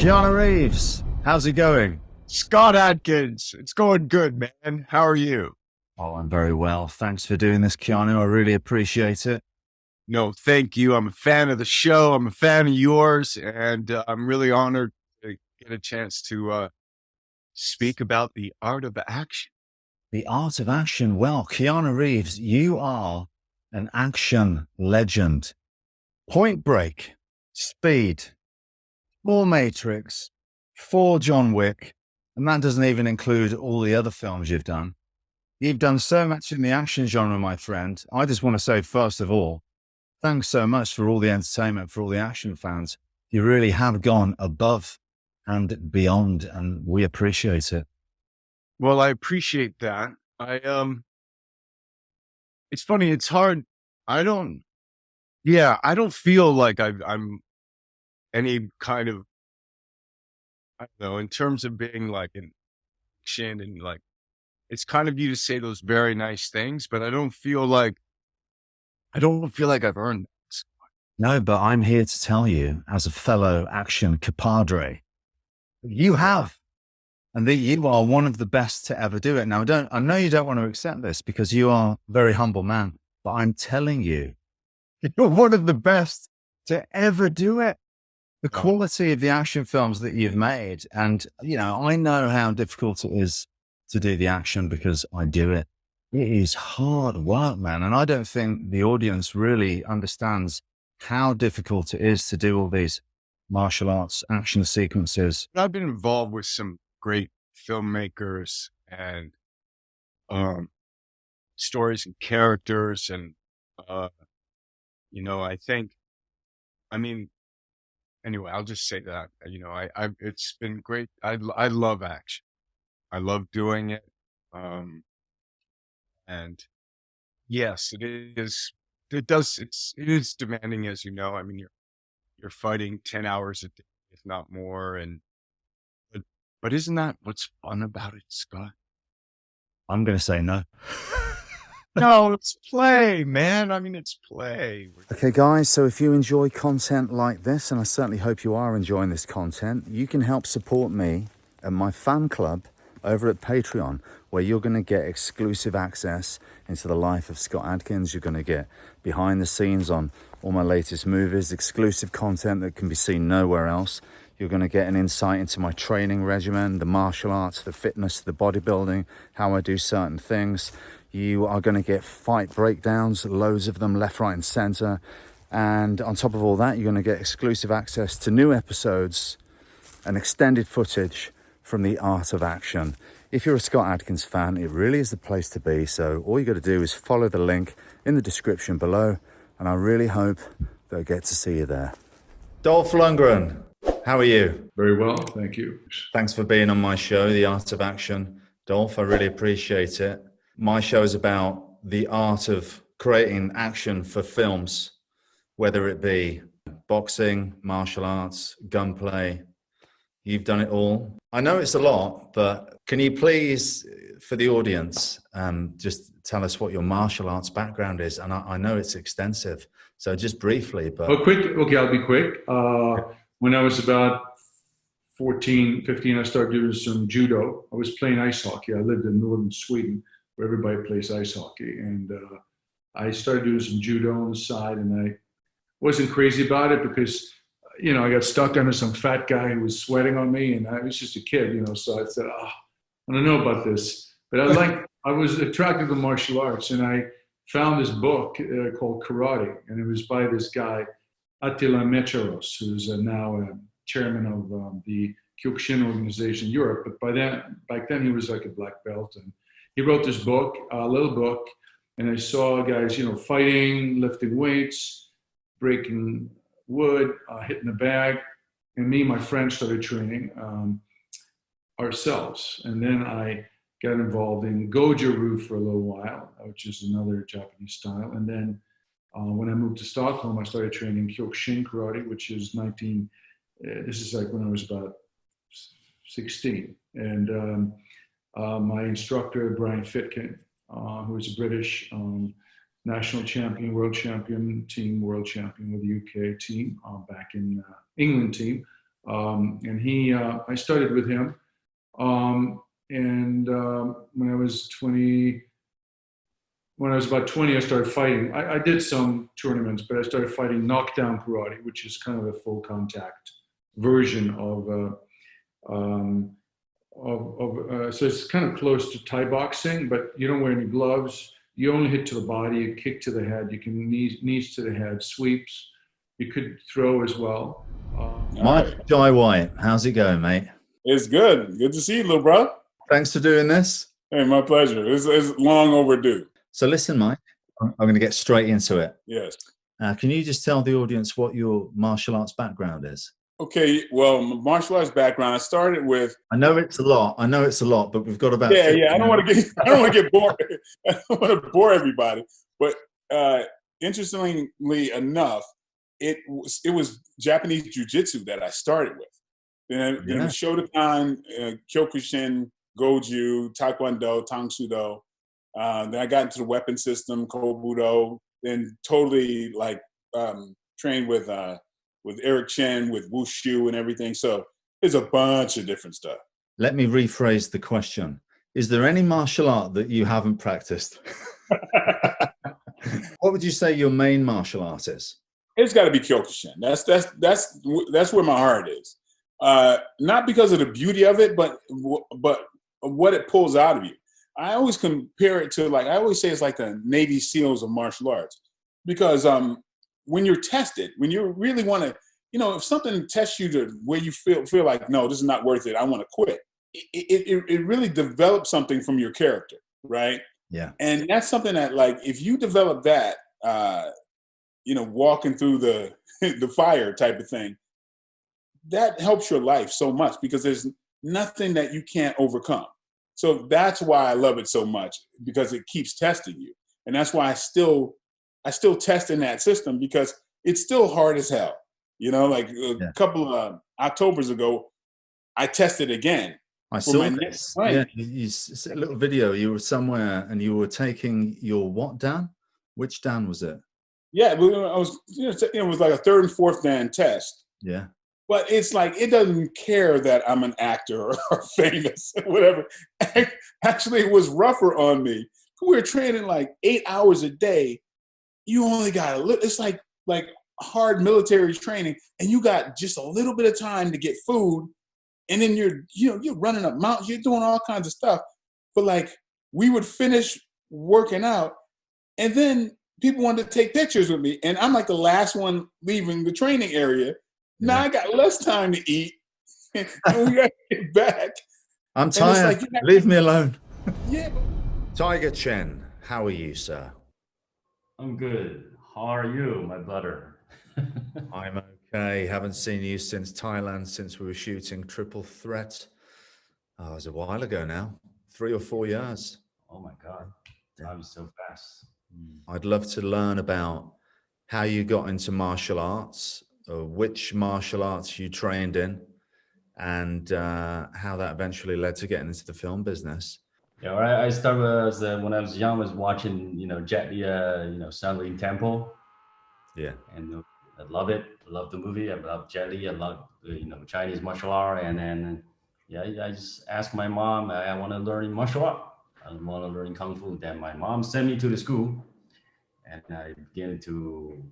Keanu Reeves, how's it going? Scott Adkins, it's going good, man. How are you? Oh, I'm very well. Thanks for doing this, Keanu. I really appreciate it. No, thank you. I'm a fan of the show. I'm a fan of yours, and I'm really honored to get a chance to speak about the art of action. The art of action. Well, Keanu Reeves, you are an action legend. Point Break, Speed, 4 Matrix, 4 John Wick, and that doesn't even include all the other films you've done. You've done so much in the action genre, my friend. I just want to say, first of all, thanks so much for all the entertainment, for all the action fans. You really have gone above and beyond, and we appreciate it. Well, I appreciate that. It's funny. It's hard. I don't. Yeah, I don't feel like I'm any kind of. I don't know, in terms of being like an action and like, it's kind of you to say those very nice things, but I don't feel like I've earned that. No, but I'm here to tell you, as a fellow action compadre, you have, and that you are one of the best to ever do it. Now, I know you don't want to accept this because you are a very humble man, but I'm telling you, you're one of the best to ever do it. The quality of the action films that you've made, and I know how difficult it is to do the action because I do it. It is hard work, man. And I don't think the audience really understands how difficult it is to do all these martial arts action sequences. I've been involved with some great filmmakers and stories and characters, and I think, I mean, anyway, I'll just say that it's been great. I love action. I love doing it. And yes, it is. It is demanding, as you know. I mean, you're fighting 10 hours a day, if not more, and but isn't that what's fun about it, Scott? I'm going to say no. No, it's play, man. I mean, it's play. Okay, guys, so if you enjoy content like this, and I certainly hope you are enjoying this content, you can help support me and my fan club over at Patreon, where you're going to get exclusive access into the life of Scott Adkins. You're going to get behind the scenes on all my latest movies, exclusive content that can be seen nowhere else. You're going to get an insight into my training regimen, the martial arts, the fitness, the bodybuilding, how I do certain things. You are going to get fight breakdowns, loads of them, left, right, and center. And on top of all that, you're going to get exclusive access to new episodes and extended footage from the art of action. If you're a Scott Adkins fan, it really is the place to be. So all you got to do is follow the link in the description below, and I really hope that I get to see you there. Dolph Lundgren, how are you? Very well, thank you. Thanks for being on my show, The Art of Action. Dolph, I really appreciate it. My show is about the art of creating action for films, whether it be boxing, martial arts, gunplay. You've done it all. I know it's a lot, but can you please, for the audience, just tell us what your martial arts background is? And I know it's extensive, so just briefly. But Okay, I'll be quick. When I was about 14, 15, I started doing some judo. I was playing ice hockey. I lived in northern Sweden, where everybody plays ice hockey. And I started doing some judo on the side, and I wasn't crazy about it because I got stuck under some fat guy who was sweating on me, and I was just a kid, so I said, I don't know about this. But I was attracted to martial arts, and I found this book called Karate, and it was by this guy, Attila Mecharos, who's now chairman of the Kyokushin organization in Europe. But back then he was like a black belt, and he wrote this book, a little book, and I saw guys, fighting, lifting weights, breaking wood, hitting the bag, and me and my friends started training ourselves. And then I got involved in Goju-Ryu for a little while, which is another Japanese style. And then when I moved to Stockholm, I started training Kyokushin karate, which is this is like when I was about 16. And my instructor, Brian Fitkin, who is a British national champion, world champion with the UK team, back in England team. And I started with him. When I was 20, when I was about 20, I started fighting. I did some tournaments, but I started fighting knockdown karate, which is kind of a full contact version so it's kind of close to Thai boxing, but you don't wear any gloves. You only hit to the body, you kick to the head, you can knees to the head, sweeps. You could throw as well. Mike Jai White, how's it going, mate? It's good. Good to see you, little bro. Thanks for doing this. Hey, my pleasure. It's long overdue. So listen, Mike, I'm going to get straight into it. Yes. Can you just tell the audience what your martial arts background is? Okay. Well, my martial arts background, I started with. I know it's a lot, but we've got about. Yeah. I don't want to get bored. I don't want to bore everybody. But interestingly enough, it was Japanese jiu-jitsu that I started with. Then Shotokan, Kyokushin, Goju, Taekwondo, Tang Sudo. Then I got into the weapon system, Kobudo. Then totally trained with Eric Chen, with Wushu and everything. So there's a bunch of different stuff. Let me rephrase the question. Is there any martial art that you haven't practiced? What would you say your main martial art is? It's got to be Kyokushin. That's where my heart is. Not because of the beauty of it, but what it pulls out of you. I always compare it to, I always say it's like the Navy SEALs of martial arts, because when you're tested, when you really want to, if something tests you to where you feel like, no, this is not worth it, I want to quit. It really develops something from your character, right? Yeah. And that's something that, if you develop that, walking through the fire type of thing, that helps your life so much, because there's nothing that you can't overcome. So that's why I love it so much, because it keeps testing you. And that's why I still test in that system, because it's still hard as hell. A couple of Octobers ago, I tested again. I saw this. Yeah, you a little video. You were somewhere and you were taking your what Dan? Which Dan was it? Yeah, I was. It was like a third and fourth Dan test. Yeah. But it's it doesn't care that I'm an actor or famous or whatever. Actually, it was rougher on me. We were training 8 hours a day. You only got a little. It's like hard military training, and you got just a little bit of time to get food, and then you're running up mountains. You're doing all kinds of stuff. But we would finish working out, and then people wanted to take pictures with me, and I'm the last one leaving the training area. Now I got less time to eat, and we got to get back. I'm tired. Leave me alone. Yeah. Tiger Chen, how are you, sir? I'm good. How are you, my brother? I'm okay. Haven't seen you since Thailand, since we were shooting Triple Threat. Oh, it was a while ago now. 3 or 4 years. Oh my God. Time is so fast. I'd love to learn about how you got into martial arts, which martial arts you trained in, and how that eventually led to getting into the film business. Yeah, I started when I was young. I was watching, Jet Li, Shaolin Temple. Yeah, and I love it. I love the movie. I love Jet Li. I love Chinese martial art. And then I just asked my mom, I want to learn martial art. I want to learn kung fu. Then my mom sent me to the school, and I began to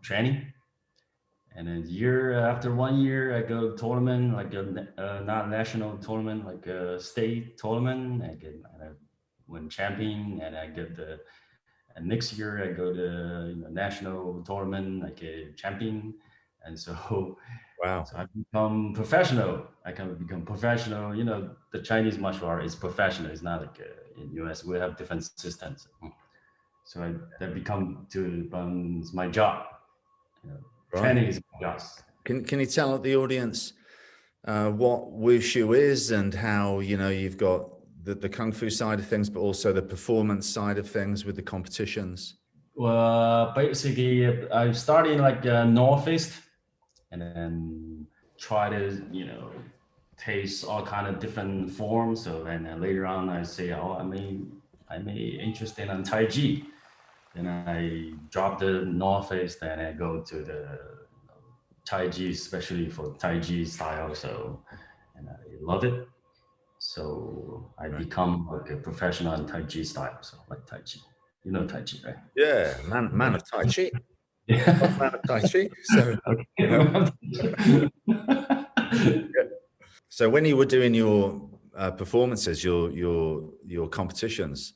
training. And then after 1 year, I go to tournament, not national tournament, a state tournament. I win champion, and I get and next year I go to national tournament, a champion. And so, wow. So I become professional. I can become professional. The Chinese martial art is professional. It's not in US, we have different systems. So that becomes my job. Right. Training is just. Can you tell the audience what wushu is, and how you've got the kung fu side of things, but also the performance side of things with the competitions? Well, basically, I'm starting Northeast, and then try to taste all kind of different forms. So then later on, I say, I may interested in Tai Chi. Then I drop the Northeast and I go to the Tai Chi, especially for Tai Chi style. So, and I love it. So I become like a professional in Tai Chi style. So like Tai Chi, you know Tai Chi, right? Yeah, man of Tai Chi. Yeah. Man of Tai Chi. So, so when you were doing your performances, your competitions,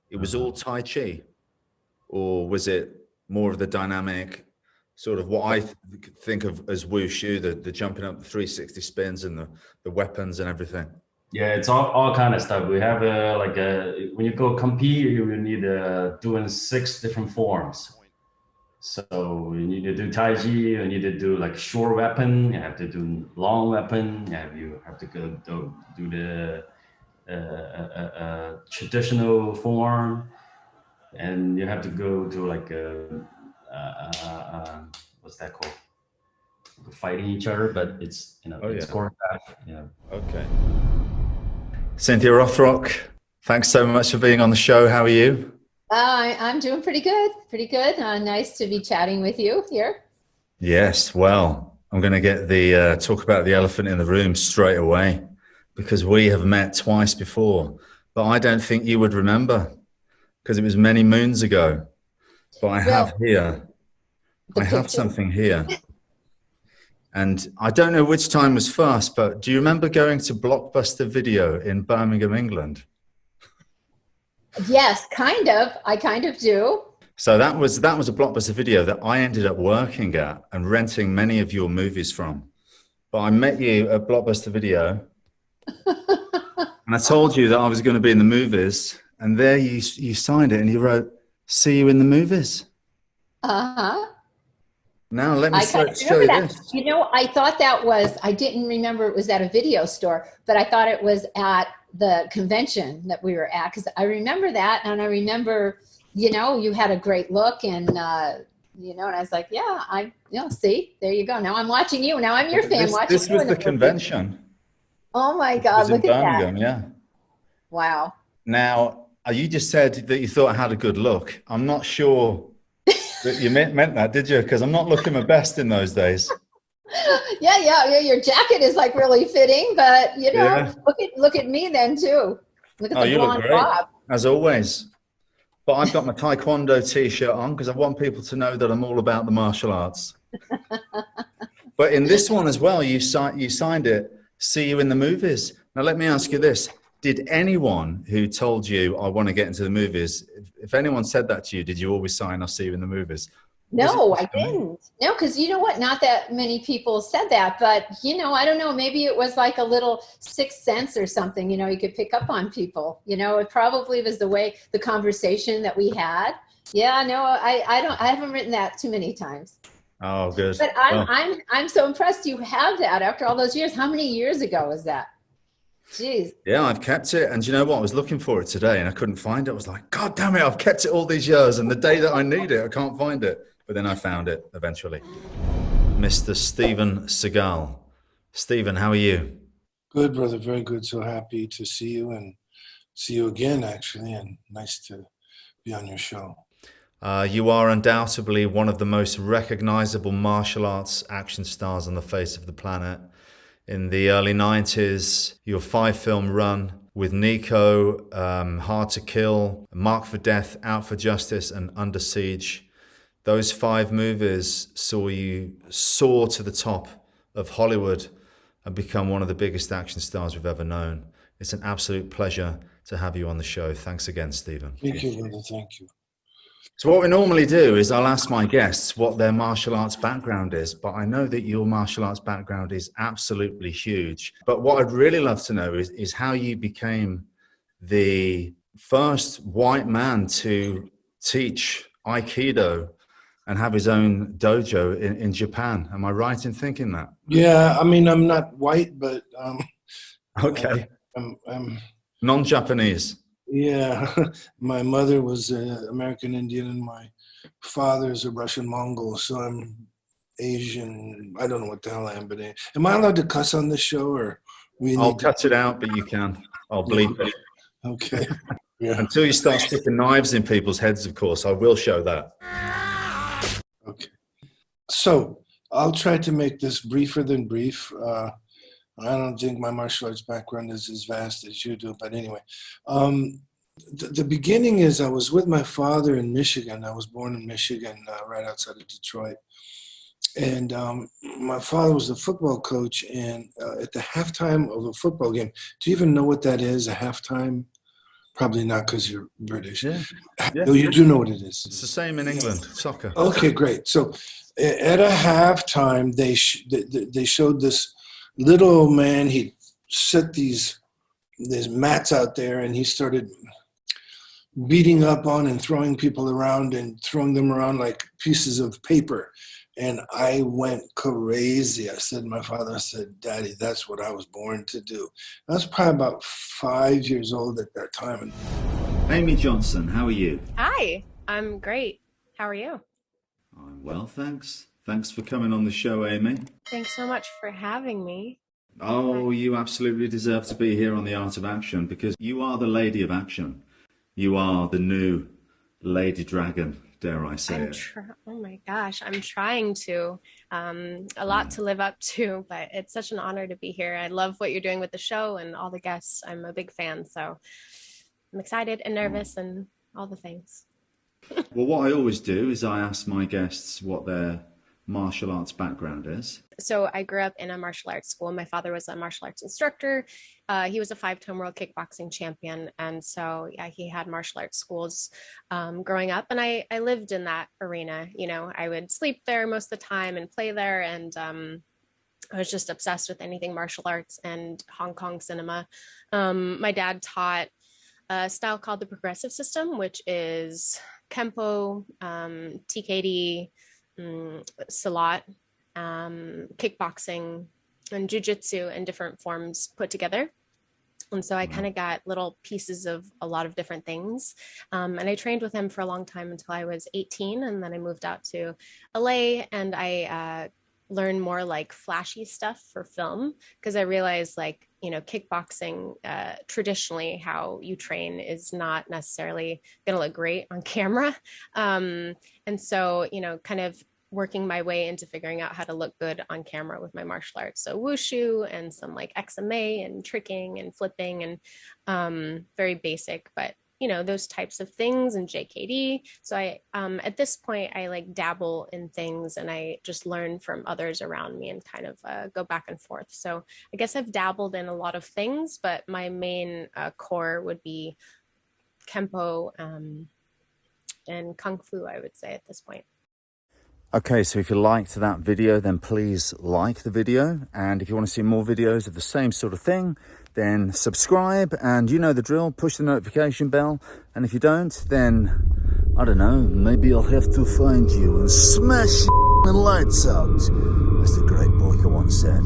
it was all Tai Chi, or was it more of the dynamic, sort of what I think of as wushu, the jumping up, the 360 spins, and the weapons and everything? Yeah, it's all kind of stuff. We have when you go compete, you will need doing 6 different forms. So you need to do Tai Chi, you need to do like short weapon, you have to do long weapon, you have to go do the traditional form, and you have to go to like what's that called? Fighting each other, but it's it's choreographed. Okay. Cynthia Rothrock, thanks so much for being on the show. How are you? I'm doing pretty good. Pretty good. Nice to be chatting with you here. Yes. Well, I'm going to get the talk about the elephant in the room straight away, because we have met twice before, but I don't think you would remember because it was many moons ago. But I have something here. And I don't know which time was first, but do you remember going to Blockbuster Video in Birmingham, England? Yes, kind of. I kind of do. So that was a Blockbuster Video that I ended up working at and renting many of your movies from. But I met you at Blockbuster Video, and I told you that I was going to be in the movies, and there you signed it and you wrote, "See you in the movies." Uh-huh. Now let me show you this. You know, I thought I didn't remember it was at a video store, but I thought it was at the convention that we were at, because I remember that, and I remember, you had a great look, and and I was like, see, there you go. Now I'm watching you. Now I'm your fan watching you. This was the convention. Oh my God, look at Birmingham, that. yeah. Wow. Now, you just said that you thought I had a good look. I'm not sure that you meant that, did you? Because I'm not looking my best in those days. Yeah. Your jacket is like really fitting, but look at me then too. Look at the blonde bob. As always. But I've got my Taekwondo t-shirt on because I want people to know that I'm all about the martial arts. But in this one as well, you signed it, "See you in the movies." Now let me ask you this. Did anyone who told you, "I want to get into the movies," if anyone said that to you, did you always sign, "I'll see you in the movies"? No, I didn't. No, because you know what? Not that many people said that, but I don't know. Maybe it was like a little sixth sense or something. You could pick up on people. It probably was the conversation that we had. Yeah, no, I haven't written that too many times. Oh, good. But I'm so impressed you have that after all those years. How many years ago was that? Jeez. Yeah, I've kept it. And you know what? I was looking for it today and I couldn't find it. I was like, God damn it, I've kept it all these years. And the day that I need it, I can't find it. But then I found it eventually. Mr. Steven Seagal. Steven, how are you? Good, brother. Very good. So happy to see you and see you again, actually. And nice to be on your show. You are undoubtedly one of the most recognizable martial arts action stars on the face of the planet. In the early 90s, your 5-film run with Nico, Hard to Kill, Marked for Death, Out for Justice, and Under Siege. Those 5 movies saw you soar to the top of Hollywood and become one of the biggest action stars we've ever known. It's an absolute pleasure to have you on the show. Thanks again, Steven. Thank you, brother. Thank you. So what we normally do is I'll ask my guests what their martial arts background is, but I know that your martial arts background is absolutely huge. But what I'd really love to know is how you became the first white man to teach Aikido and have his own dojo in Japan. Am I right in thinking that? Yeah, I mean, I'm not white, but okay. I'm non-Japanese. Yeah, my mother was American Indian and my father's a Russian Mongol, so I'm Asian. I don't know what the hell I am, but am I allowed to cuss on this show, or I'll cut it out, but you can. I'll bleep it. Okay. Yeah. Until you start sticking knives in people's heads, of course, I will show that. Okay. So I'll try to make this briefer than brief. I don't think my martial arts background is as vast as you do, but anyway. The beginning is I was with my father in Michigan. I was born in Michigan, right outside of Detroit. And my father was the football coach, and at the halftime of a football game, do you even know what that is, a halftime? Probably not, because you're British. Yeah. No, you do know what it is. It's the same in England, soccer. Okay, great. So at a halftime, they showed this little old man. He set these mats out there, and he started beating up on and throwing people around and throwing them around like pieces of paper. And I went crazy. I said to my father, I said, Daddy, that's what I was born to do. I was probably about 5 years old at that time. Amy Johnston, how are you? Hi, I'm great. How are you? I'm well, thanks. Thanks for coming on the show, Amy. Thanks so much for having me. Oh, you absolutely deserve to be here on The Art of Action, because you are the Lady of Action. You are the new Lady Dragon, dare I say it. Oh my gosh, I'm trying to. A lot to live up to, but it's such an honor to be here. I love what you're doing with the show and all the guests. I'm a big fan, so I'm excited and nervous and all the things. Well, what I always do is I ask my guests what their martial arts background is. So I grew up in a martial arts school. My father was a martial arts instructor. He was a 5-time world kickboxing champion. And so yeah, he had martial arts schools growing up. And I lived in that arena. You know, I would sleep there most of the time and play there. And I was just obsessed with anything martial arts and Hong Kong cinema. My dad taught a style called the progressive system, which is Kempo, TKD, Salat, kickboxing, and jujitsu in different forms put together. And so I kind of got little pieces of a lot of different things. And I trained with him for a long time until I was 18. And then I moved out to LA and I learned more like flashy stuff for film, because I realized, like, you know, kickboxing, traditionally how you train is not necessarily going to look great on camera. And so, you know, kind of working my way into figuring out how to look good on camera with my martial arts. So wushu and some like XMA and tricking and flipping and very basic, but you know, those types of things, and JKD. So I, at this point, I like dabble in things and I just learn from others around me and kind of go back and forth. So I guess I've dabbled in a lot of things, but my main core would be Kempo and Kung Fu, I would say at this point. Okay, so if you liked that video, then please like the video. And if you want to see more videos of the same sort of thing, then subscribe, and you know the drill, push the notification bell. And if you don't, then, I don't know, maybe I'll have to find you and smash the lights out, as the great Boyka once said.